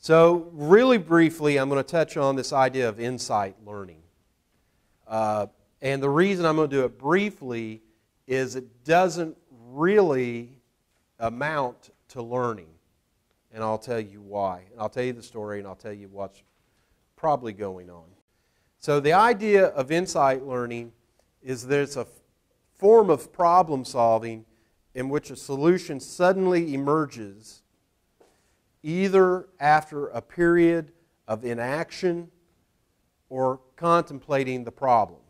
So really briefly, I'm going to touch on this idea of insight learning. And the reason I'm going to do it briefly is it doesn't really amount to learning. And I'll tell you why. And I'll tell you the story, and I'll tell you what's probably going on. So the idea of insight learning is there's a form of problem solving in which a solution suddenly emerges either after a period of inaction or contemplating the problem.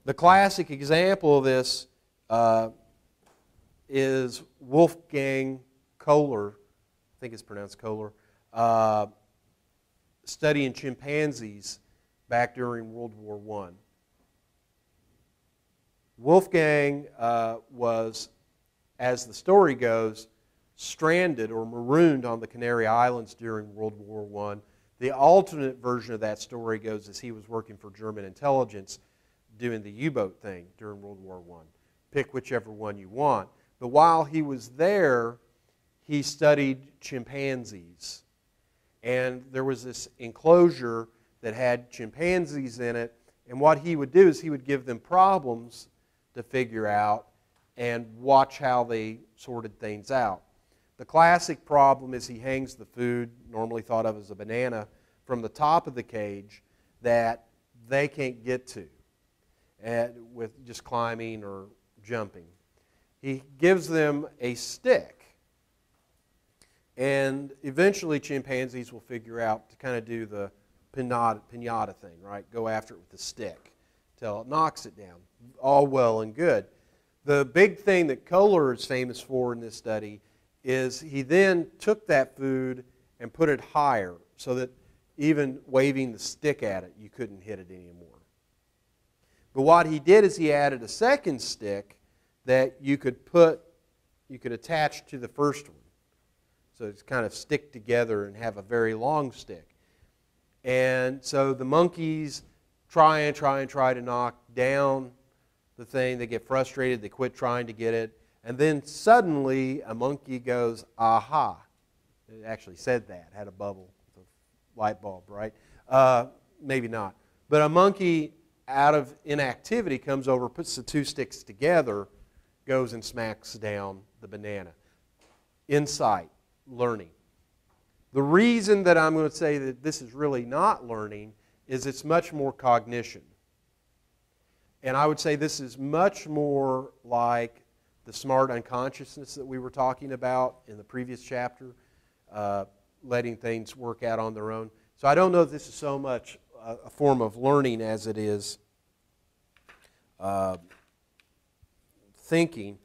The classic example of this is Wolfgang Kohler, I think it's pronounced Kohler, studying chimpanzees back during World War I. Wolfgang was, as the story goes, stranded or marooned on the Canary Islands during World War I. The alternate version of that story goes as he was working for German intelligence doing the U-boat thing during World War I. Pick whichever one you want. But while he was there, he studied chimpanzees. And there was this enclosure that had chimpanzees in it. And what he would do is he would give them problems to figure out and watch how they sorted things out. The classic problem is he hangs the food, normally thought of as a banana, from the top of the cage that they can't get to with just climbing or jumping. He gives them a stick. And eventually chimpanzees will figure out to kind of do the pinata thing, right? Go after it with the stick till it knocks it down. All well and good. The big thing that Kohler is famous for in this study is he then took that food and put it higher so that even waving the stick at it, you couldn't hit it anymore. But what he did is he added a second stick that you could attach to the first one. So it's kind of stick together and have a very long stick. And so the monkeys try to knock down the thing. They get frustrated. They quit trying to get it. And then suddenly a monkey goes, aha. It actually said that, had a bubble, a light bulb, right? Maybe not. But a monkey out of inactivity comes over, puts the two sticks together, goes and smacks down the banana. Insight, learning. The reason that I'm going to say that this is really not learning is it's much more cognition. And I would say this is much more like the smart unconsciousness that we were talking about in the previous chapter, letting things work out on their own. So I don't know if this is so much a form of learning as it is thinking.